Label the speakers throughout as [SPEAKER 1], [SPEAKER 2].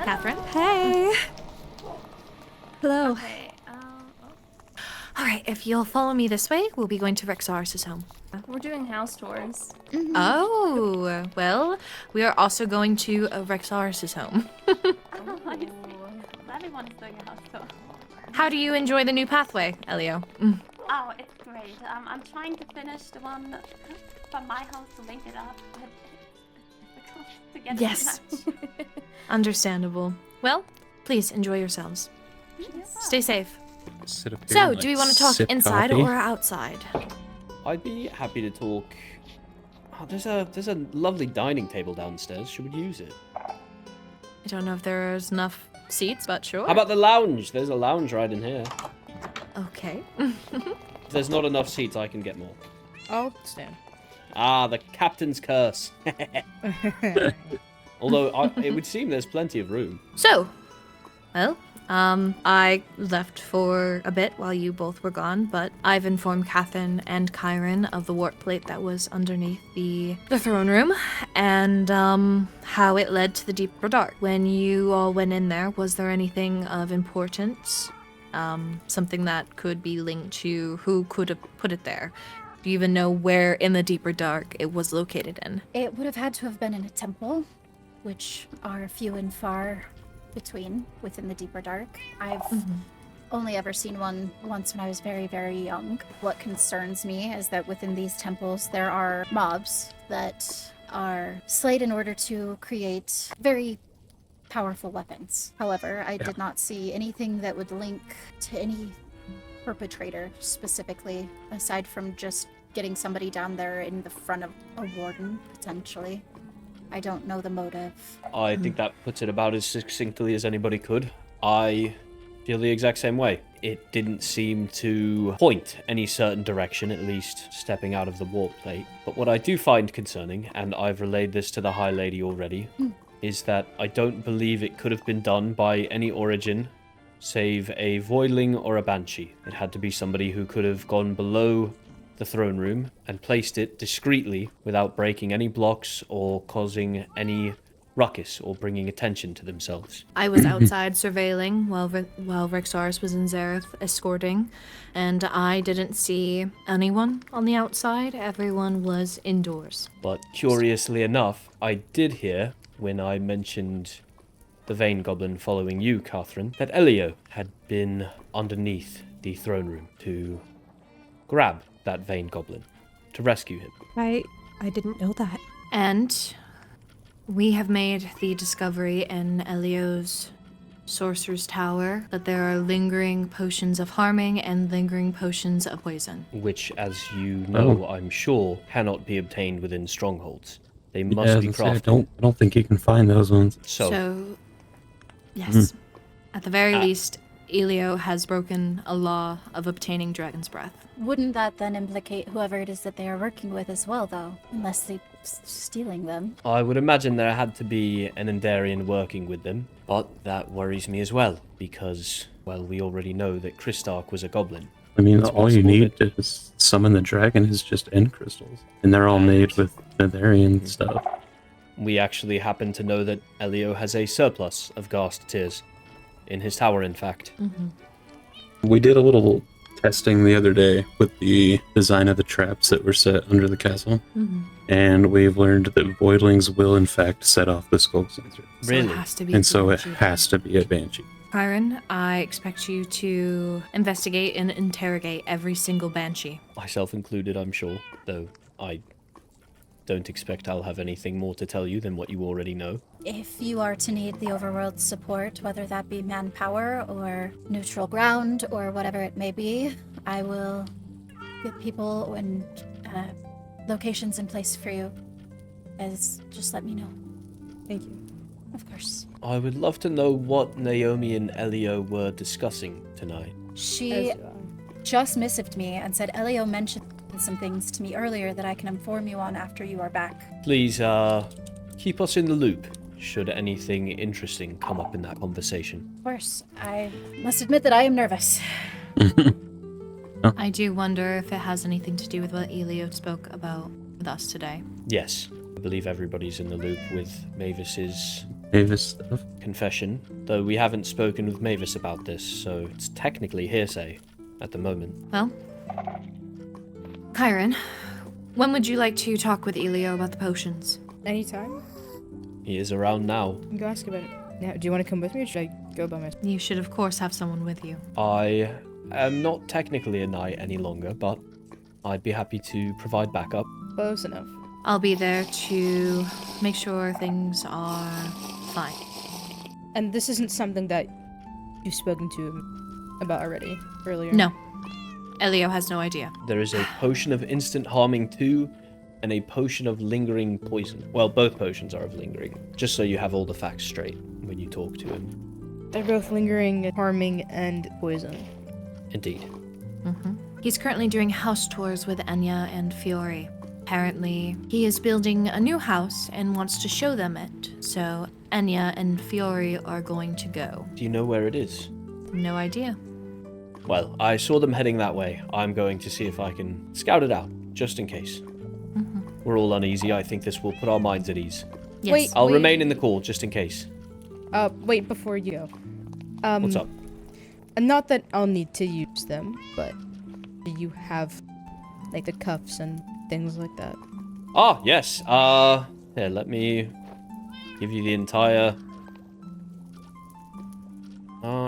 [SPEAKER 1] Catherine.
[SPEAKER 2] Hey. Hello.
[SPEAKER 1] Okay, Alright, if you'll follow me this way, we'll be going to Rexaris' home.
[SPEAKER 3] We're doing house tours.
[SPEAKER 2] Mm-hmm.
[SPEAKER 1] Oh, well, we are also going to Rexaris' home.
[SPEAKER 4] Everyone is doing a house tour.
[SPEAKER 1] How do you enjoy the new pathway, Elio?
[SPEAKER 4] Oh, it's great. I'm trying to finish the one from my house to link it up. But it's difficult to get
[SPEAKER 1] Yes.
[SPEAKER 4] it matched.
[SPEAKER 1] Understandable. Well, please enjoy yourselves. Stay safe.
[SPEAKER 5] Sit up here
[SPEAKER 1] So,
[SPEAKER 5] and,
[SPEAKER 1] do we want to talk
[SPEAKER 5] sip
[SPEAKER 1] inside
[SPEAKER 5] coffee.
[SPEAKER 1] or outside?
[SPEAKER 6] I'd be happy to talk. Oh, there's a lovely dining table downstairs. Should we use it?
[SPEAKER 1] I don't know if there's enough seats, but sure.
[SPEAKER 6] How about the lounge? There's a lounge right in here.
[SPEAKER 1] Okay.
[SPEAKER 6] If there's not enough seats, I can get more.
[SPEAKER 2] I'll stand.
[SPEAKER 6] Ah, the captain's curse. Although it would seem there's plenty of room.
[SPEAKER 1] So, well, I left for a bit while you both were gone, but I've informed Catherine and Kyron of the warp plate that was underneath the throne room, and how it led to the deeper dark. When you all went in there, was there anything of importance? Something that could be linked to who could have put it there? Do you even know where in the deeper dark it was located in?
[SPEAKER 7] It would have had to have been in a temple, which are few and far between within the deeper dark. I've only ever seen one once when I was very, very young. What concerns me is that within these temples there are mobs that are slayed in order to create very powerful weapons. However, I did not see anything that would link to any perpetrator specifically, aside from just getting somebody down there in the front of a warden, potentially. I don't know the motive.
[SPEAKER 6] I think that puts it about as succinctly as anybody could. I feel the exact same way. It didn't seem to point any certain direction, at least stepping out of the warp plate. But what I do find concerning, and I've relayed this to the High Lady already, is that I don't believe it could have been done by any origin save a voidling or a banshee. It had to be somebody who could have gone below the throne room and placed it discreetly without breaking any blocks or causing any ruckus or bringing attention to themselves.
[SPEAKER 1] I was outside surveilling while Rexaris was in Zareth escorting, and I didn't see anyone on the outside. Everyone was indoors.
[SPEAKER 6] But curiously enough, I did hear, when I mentioned the Vein Goblin following you, Catherine, that Elio had been underneath the throne room to grab that Vein Goblin, to rescue him.
[SPEAKER 2] I didn't know that.
[SPEAKER 1] And we have made the discovery in Elio's Sorcerer's Tower that there are lingering potions of harming and lingering potions of poison.
[SPEAKER 6] Which, as you know, I'm sure, cannot be obtained within strongholds. They must
[SPEAKER 5] Yeah, I
[SPEAKER 6] be
[SPEAKER 5] was gonna say,
[SPEAKER 6] crafted.
[SPEAKER 5] I don't think you can find those ones.
[SPEAKER 6] So
[SPEAKER 1] Yes. At the very least, Elio has broken a law of obtaining dragon's breath.
[SPEAKER 7] Wouldn't that then implicate whoever it is that they are working with as well, though? Unless they're stealing them.
[SPEAKER 6] I would imagine there had to be an Endarian working with them, but that worries me as well, because, well, we already know that Kristark was a goblin.
[SPEAKER 5] I mean,
[SPEAKER 6] It's
[SPEAKER 5] all you
[SPEAKER 6] possible
[SPEAKER 5] need
[SPEAKER 6] that-
[SPEAKER 5] to summon the dragon is just end crystals. And they're all made with Netherian stuff.
[SPEAKER 6] We actually happen to know that Elio has a surplus of Ghast tears. In his tower, in fact.
[SPEAKER 5] We did a little testing the other day with the design of the traps that were set under the castle. And we've learned that voidlings will, in fact, set off the skull sensor.
[SPEAKER 1] So
[SPEAKER 6] Really?
[SPEAKER 1] it has to be
[SPEAKER 5] And so it
[SPEAKER 1] Banshee.
[SPEAKER 5] has to be a banshee.
[SPEAKER 1] Kyron, I expect you to investigate and interrogate every single banshee.
[SPEAKER 6] Myself included, I'm sure, though I don't expect I'll have anything more to tell you than what you already know.
[SPEAKER 7] If you are to need the overworld support, whether that be manpower or neutral ground or whatever it may be, I will get people and locations in place for you. Just let me know.
[SPEAKER 2] Thank you.
[SPEAKER 7] Of course.
[SPEAKER 6] I would love to know what Naomi and Elio were discussing tonight.
[SPEAKER 7] She just missived me and said Elio mentioned some things to me earlier that I can inform you on after you are back.
[SPEAKER 6] Please, keep us in the loop, should anything interesting come up in that conversation.
[SPEAKER 7] Of course. I must admit that I am nervous.
[SPEAKER 1] I do wonder if it has anything to do with what Elio spoke about with us today.
[SPEAKER 6] Yes, I believe everybody's in the loop with Mavis's
[SPEAKER 5] Mavis stuff.
[SPEAKER 6] confession, though we haven't spoken with Mavis about this, so it's technically hearsay at the moment.
[SPEAKER 1] Well, Kyron, when would you like to talk with Elio about the potions?
[SPEAKER 2] Anytime.
[SPEAKER 6] He is around now.
[SPEAKER 2] I can go ask about it. Now, do you want to come with me or should I go by myself?
[SPEAKER 1] You should, of course, have someone with you.
[SPEAKER 6] I am not technically a knight any longer, but I'd be happy to provide backup.
[SPEAKER 2] Close enough.
[SPEAKER 1] I'll be there to make sure things are fine.
[SPEAKER 2] And this isn't something that you've spoken to him about already, earlier?
[SPEAKER 1] No. Elio has no idea.
[SPEAKER 6] There is a potion of instant harming 2 and a potion of lingering poison. Well, both potions are of lingering, just so you have all the facts straight when you talk to him.
[SPEAKER 2] They're both lingering, harming, and poison.
[SPEAKER 6] Indeed.
[SPEAKER 1] He's currently doing house tours with Enya and Fiore. Apparently, he is building a new house and wants to show them it. So Enya and Fiore are going to go.
[SPEAKER 6] Do you know where it is?
[SPEAKER 1] No idea.
[SPEAKER 6] Well, I saw them heading that way. I'm going to see if I can scout it out, just in case. We're all uneasy. I think this will put our minds at ease.
[SPEAKER 1] Yes.
[SPEAKER 2] Wait.
[SPEAKER 6] I'll remain in the call, just in case.
[SPEAKER 2] Wait, before you go.
[SPEAKER 6] What's up?
[SPEAKER 2] And not that I'll need to use them, but do you have, like, the cuffs and things like that?
[SPEAKER 6] Ah, yes. Here, let me give you the entire...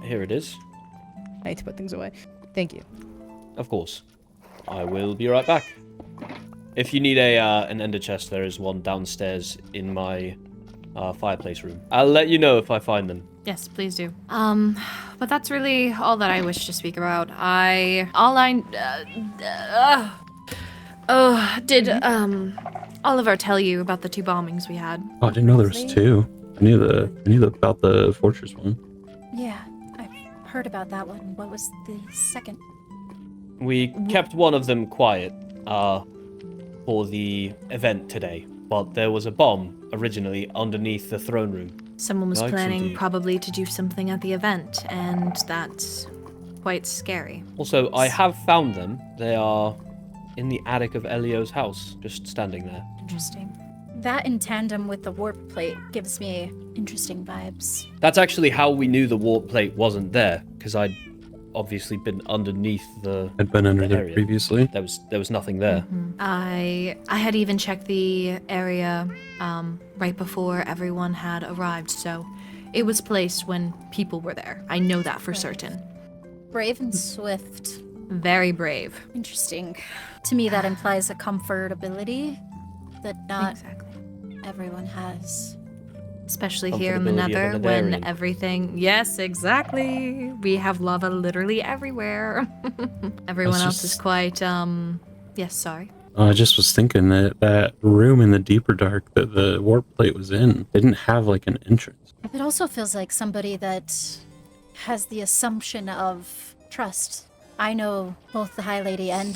[SPEAKER 6] here it is.
[SPEAKER 2] I need to put things away. Thank you.
[SPEAKER 6] Of course. I will be right back. If you need an ender chest, there is one downstairs in my fireplace room. I'll let you know if I find them.
[SPEAKER 1] Yes, please do. But that's really all that I wish to speak about. Did Oliver tell you about the 2 bombings we had?
[SPEAKER 5] Oh, I didn't know there was 2. I knew about the fortress one.
[SPEAKER 7] Yeah, I've heard about that one. What was the second?
[SPEAKER 6] We kept one of them quiet for the event today, but there was a bomb originally underneath the throne room.
[SPEAKER 1] Someone was
[SPEAKER 6] Yikes,
[SPEAKER 1] planning
[SPEAKER 6] indeed.
[SPEAKER 1] probably to do something at the event, and that's quite scary.
[SPEAKER 6] Also, I have found them. They are in the attic of Elio's house, just standing there.
[SPEAKER 7] Interesting. That in tandem with the warp plate gives me interesting vibes.
[SPEAKER 6] That's actually how we knew the warp plate wasn't there, because I'd obviously been underneath the
[SPEAKER 5] I'd been under
[SPEAKER 6] the
[SPEAKER 5] there
[SPEAKER 6] area.
[SPEAKER 5] previously.
[SPEAKER 6] There was nothing there.
[SPEAKER 1] I had even checked the area right before everyone had arrived, so it was placed when people were there. I know that for certain.
[SPEAKER 7] Brave and swift.
[SPEAKER 1] Very brave.
[SPEAKER 7] Interesting. To me, that implies a comfortability that not
[SPEAKER 1] Exactly.
[SPEAKER 7] everyone has.
[SPEAKER 1] Especially here in the
[SPEAKER 6] Comfortability of
[SPEAKER 1] Nether,
[SPEAKER 6] a
[SPEAKER 1] when
[SPEAKER 6] Netherrian.
[SPEAKER 1] everything... Yes, exactly. We have lava literally everywhere. Everyone
[SPEAKER 5] That's
[SPEAKER 1] else is
[SPEAKER 5] just-
[SPEAKER 1] quite, Yes, sorry.
[SPEAKER 5] I just was thinking that room in the deeper dark that the warp plate was in didn't have like an entrance.
[SPEAKER 7] It also feels like somebody that has the assumption of trust. I know both the High Lady and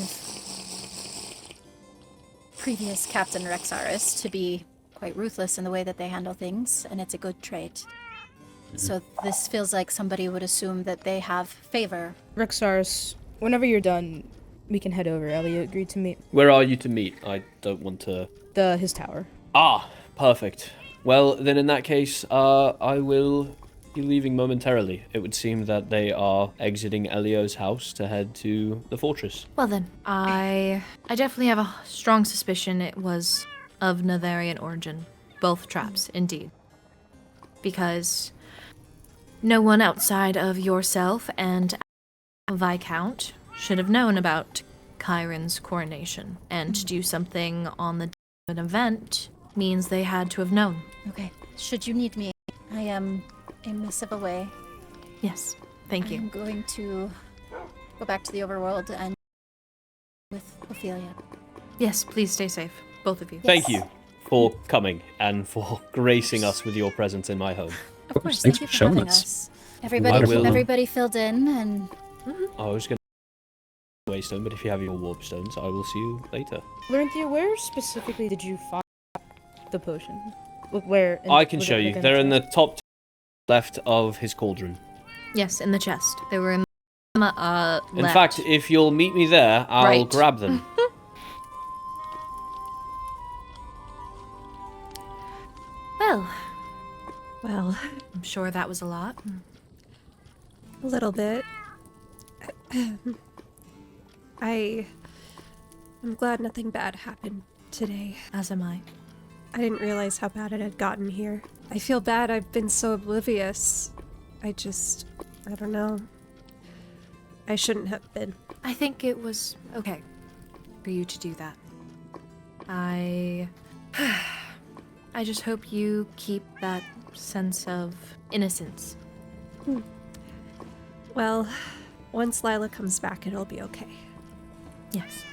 [SPEAKER 7] previous Captain Rexaris to be quite ruthless in the way that they handle things, and it's a good trait. So this feels like somebody would assume that they have favor.
[SPEAKER 2] Rexaris, whenever you're done, we can head over. Elliot agreed to meet
[SPEAKER 6] Where are you to meet? I don't want to...
[SPEAKER 2] his tower.
[SPEAKER 6] Ah, perfect. Well, then in that case, I will be leaving momentarily. It would seem that they are exiting Elio's house to head to the fortress.
[SPEAKER 1] Well then, I definitely have a strong suspicion it was of Netherian origin. Both traps, indeed. Because no one outside of yourself and Viscount should have known about Kyron's coronation, and to do something on the day of an event means they had to have known.
[SPEAKER 7] Okay. Should you need me, I am a missive away.
[SPEAKER 1] Yes, thank
[SPEAKER 7] I
[SPEAKER 1] you.
[SPEAKER 7] am going to go back to the overworld and with Ophelia.
[SPEAKER 1] Yes, please stay safe, both of you.
[SPEAKER 6] Thank you for coming and for gracing us with your presence in my home.
[SPEAKER 7] Of course,
[SPEAKER 5] Thanks
[SPEAKER 7] thank you
[SPEAKER 5] for
[SPEAKER 7] for
[SPEAKER 5] showing
[SPEAKER 7] having
[SPEAKER 5] us.
[SPEAKER 7] us. Everybody,
[SPEAKER 6] I will-
[SPEAKER 7] everybody filled in, and
[SPEAKER 6] I was going to waystone, but if you have your warp stones, I will see you later.
[SPEAKER 2] Laurentia, where specifically did you find the potion? Look, where?
[SPEAKER 6] I can
[SPEAKER 2] was
[SPEAKER 6] show
[SPEAKER 2] it
[SPEAKER 6] you.
[SPEAKER 2] within
[SPEAKER 6] They're in the
[SPEAKER 2] chest?
[SPEAKER 6] top left of his cauldron.
[SPEAKER 1] Yes, in the chest. They were in the
[SPEAKER 6] In
[SPEAKER 1] left.
[SPEAKER 6] fact, if you'll meet me there, I'll
[SPEAKER 1] Right.
[SPEAKER 6] grab them.
[SPEAKER 1] Well, sure that was a lot.
[SPEAKER 8] A little bit. I'm glad nothing bad happened today.
[SPEAKER 1] As am I.
[SPEAKER 8] I didn't realize how bad it had gotten here. I feel bad I've been so oblivious. I don't know. I shouldn't have been.
[SPEAKER 1] I think it was okay for you to do that. I just hope you keep that sense of innocence.
[SPEAKER 8] Well, once Lila comes back, it'll be okay.
[SPEAKER 1] Yes.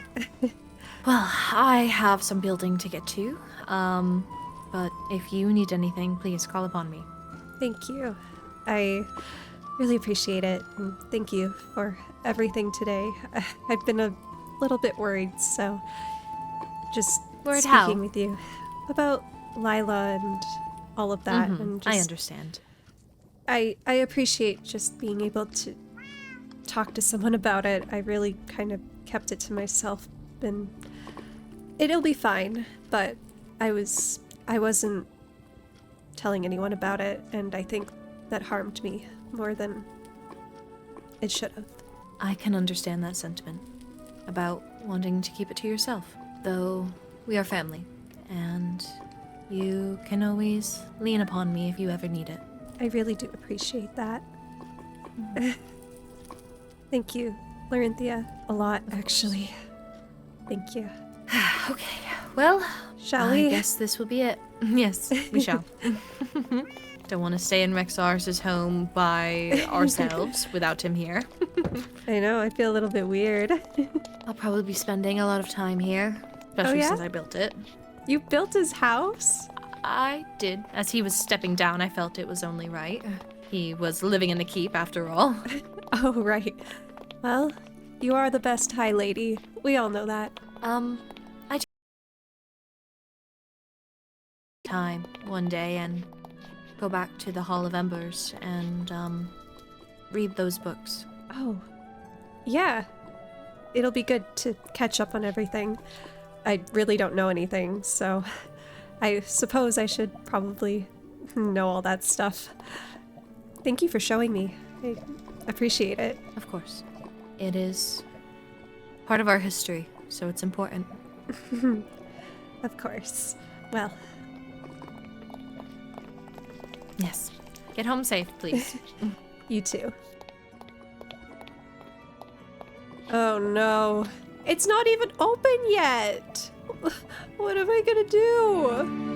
[SPEAKER 1] Well, I have some building to get to. But if you need anything, please call upon me.
[SPEAKER 8] Thank you. I really appreciate it. And thank you for everything today. I've been a little bit worried, so just
[SPEAKER 1] Worried
[SPEAKER 8] speaking
[SPEAKER 1] how?
[SPEAKER 8] with you about Lila and all of that. And just,
[SPEAKER 1] I understand.
[SPEAKER 8] I appreciate just being able to talk to someone about it. I really kind of kept it to myself, and it'll be fine, but I wasn't telling anyone about it, and I think that harmed me more than it should have.
[SPEAKER 1] I can understand that sentiment about wanting to keep it to yourself, though we are family, and you can always lean upon me if you ever need it.
[SPEAKER 8] I really do appreciate that. Thank you, Larinthia, a lot, actually. Thank you.
[SPEAKER 1] Okay, well,
[SPEAKER 8] Shall
[SPEAKER 1] I
[SPEAKER 8] we?
[SPEAKER 1] guess this will be it. Yes, we shall. Don't want to stay in Rexars's home by ourselves without him here.
[SPEAKER 8] I know, I feel a little bit weird.
[SPEAKER 1] I'll probably be spending a lot of time here, especially
[SPEAKER 8] yeah?
[SPEAKER 1] since I built it.
[SPEAKER 8] You built his house?
[SPEAKER 1] I did. As he was stepping down, I felt it was only right. He was living in the keep, after all.
[SPEAKER 8] Oh, right. Well, you are the best High Lady. We all know that.
[SPEAKER 1] I time one day and go back to the Hall of Embers and, read those books.
[SPEAKER 8] Oh, yeah. It'll be good to catch up on everything. I really don't know anything, so I suppose I should probably know all that stuff. Thank you for showing me. I appreciate it.
[SPEAKER 1] Of course. It is part of our history, so it's important.
[SPEAKER 8] Of course. Well,
[SPEAKER 1] Yes. Get home safe, please.
[SPEAKER 8] you too. Oh no. It's not even open yet. What am I gonna do?